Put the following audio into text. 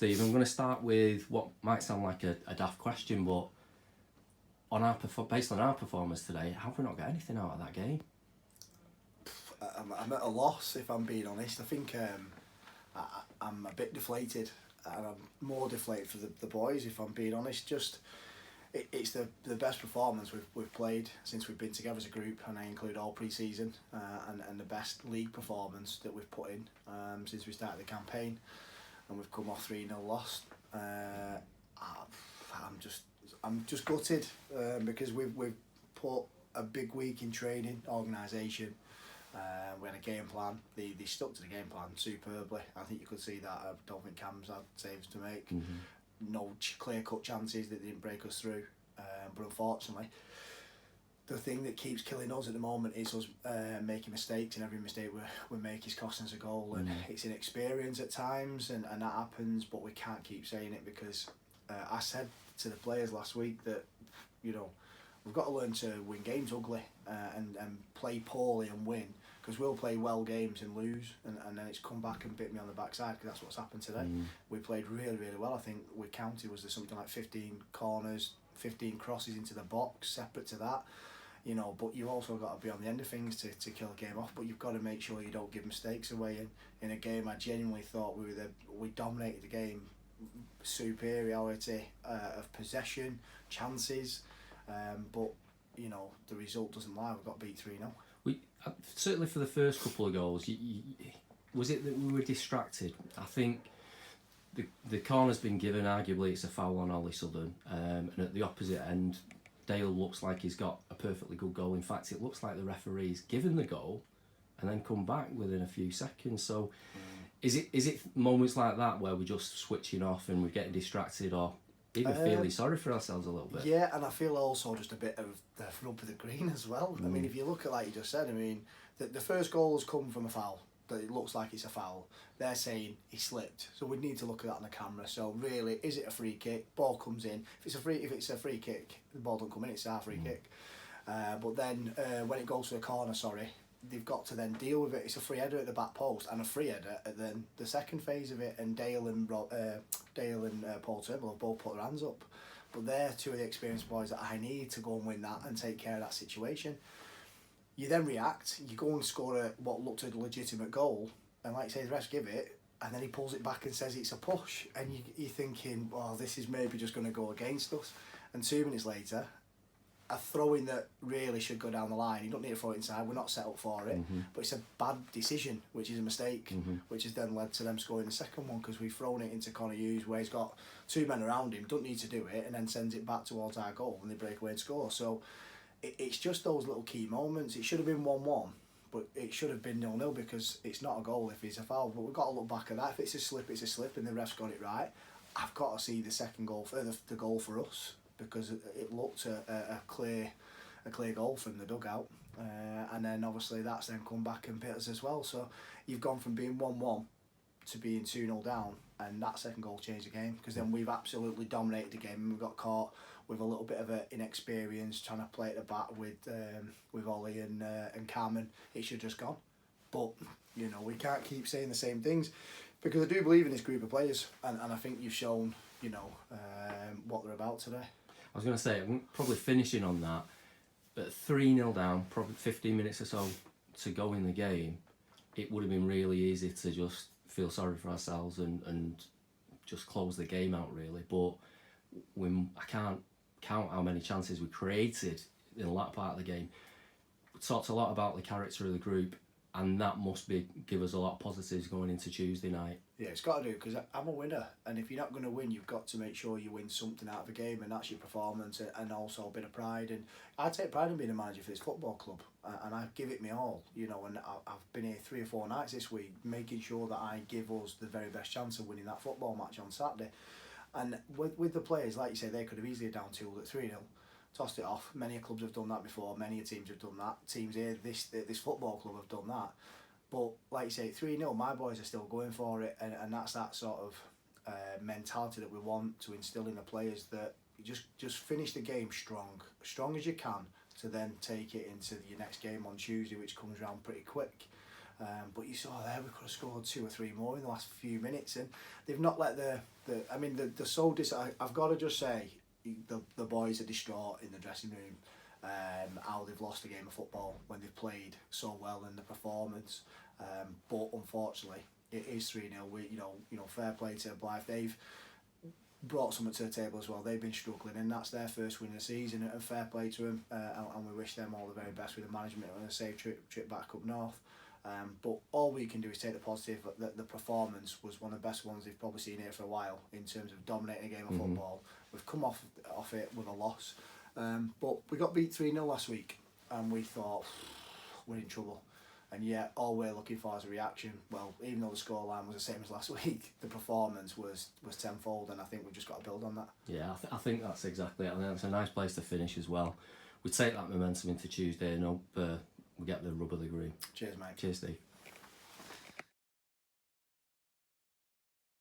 Steve. I'm going to start with what might sound like a daft question, but based on our performance today, how have we not got anything out of that game? I'm at a loss, if I'm being honest. I think I'm a bit deflated, and I'm more deflated for the boys, if I'm being honest. Just it's the best performance we've played since we've been together as a group, and I include all pre-season, and the best league performance that we've put in since we started the campaign, and we've come off 3-0 loss. I'm just gutted because we've put a big week in training, organisation. We had a game plan. They stuck to the game plan superbly. I think you could see that. I don't think Cam's had saves to make. Mm-hmm. No clear-cut chances that didn't break us through. But unfortunately, the thing that keeps killing us at the moment is us making mistakes, and every mistake we make is costing us a goal. And it's inexperience at times, and that happens, but we can't keep saying it because I said to the players last week that, we've got to learn to win games ugly and play poorly and win, because we'll play well games and lose, and then it's come back and bit me on the backside, because that's what's happened today. We played really, really well. I think we counted, was there something like 15 corners, 15 crosses into the box, separate to that. But you've also got to be on the end of things to kill a game off, but you've got to make sure you don't give mistakes away. In a game, I genuinely thought we dominated the game, superiority of possession, chances, but the result doesn't lie. We got beat 3-0. We certainly for the first couple of goals, was it that we were distracted? I think the corner's been given. Arguably, it's a foul on Ollie Southern, and at the opposite end, Dale looks like he's got a perfectly good goal. In fact, it looks like the referee's given the goal and then come back within a few seconds. So, is it moments like that where we're just switching off and we're getting distracted, or even feeling sorry for ourselves a little bit? Yeah, and I feel also just a bit of the rub of the green as well. I mean, if you look at, like you just said, the first goal has come from a foul. That it looks like it's a foul. They're saying he slipped, so we need to look at that on the camera. So really, is it a free kick? Ball comes in. If it's a free kick, the ball don't come in. It's our free kick. But then when it goes to a corner, they've got to then deal with it. It's a free header at the back post and a free header at then the second phase of it. And Dale and Paul Turnbull have both put their hands up. But they're two of the experienced boys that I need to go and win that and take care of that situation. You then react, you go and score what looked like a legitimate goal, and like you say, the rest give it, and then he pulls it back and says it's a push, and you're thinking, well, this is maybe just going to go against us. And 2 minutes later, a throw-in that really should go down the line. You don't need to throw it inside, we're not set up for it, but it's a bad decision, which is a mistake, which has then led to them scoring the second one, because we've thrown it into Connor Hughes, where he's got 2 men around him, don't need to do it, and then sends it back towards our goal, and they break away and score. So it's just those little key moments. It should have been 1-1, but it should have been 0-0, because it's not a goal if it's a foul. But we've got to look back at that. If it's a slip, it's a slip, and the ref's got it right. I've got to see the second goal, the goal for us, because it looked a clear goal from the dugout, and then obviously that's then come back and bit us as well. So you've gone from being 1-1 to being 2-0 down, and that second goal changed the game, because then we've absolutely dominated the game, and we've got caught with a little bit of inexperience trying to play at the back with Ollie and Cam, and it should have just gone. But we can't keep saying the same things, because I do believe in this group of players, and I think you've shown what they're about today. I was going to say, I'm probably finishing on that, but 3-0 down, probably 15 minutes or so to go in the game, it would have been really easy to just feel sorry for ourselves and just close the game out, really. But I can't count how many chances we created in the latter part of the game. We talked a lot about the character of the group, and that must give us a lot of positives going into Tuesday night. Yeah, it's got to do, because I'm a winner, and if you're not going to win, you've got to make sure you win something out of a game, and that's your performance, and also a bit of pride. And I take pride in being a manager for this football club, and I give it my all, and I've been here 3 or 4 nights this week, making sure that I give us the very best chance of winning that football match on Saturday. And with the players, like you say, they could have easily down 2 at 3-0, tossed it off. Many clubs have done that before. Many teams have done that. Teams here, this football club have done that. But like you say, 3-0, my boys are still going for it, and that's that sort of mentality that we want to instill in the players, that you just finish the game strong as you can, to then take it into your next game on Tuesday, which comes around pretty quick. But you saw there we could have scored 2 or 3 more in the last few minutes, and they've not let I mean the so I've got to just say the boys are distraught in the dressing room. How they've lost a game of football when they've played so well in the performance, but unfortunately it is 3-0. You know, fair play to Blyth. They've brought something to the table as well. They've been struggling, and that's their first win of the season. And fair play to them, and we wish them all the very best with the management on a safe trip back up north. But all we can do is take the positive. That the performance was one of the best ones they've probably seen here for a while in terms of dominating a game of football. We've come off it with a loss. But we got beat 3-0 last week, and we thought we're in trouble. And yet, all we're looking for is a reaction. Well, even though the scoreline was the same as last week, the performance was tenfold, and I think we've just got to build on that. Yeah, I think that's exactly it. I think it's a nice place to finish as well. We take that momentum into Tuesday and hope we get the rub of the green. Cheers, mate. Cheers, Steve.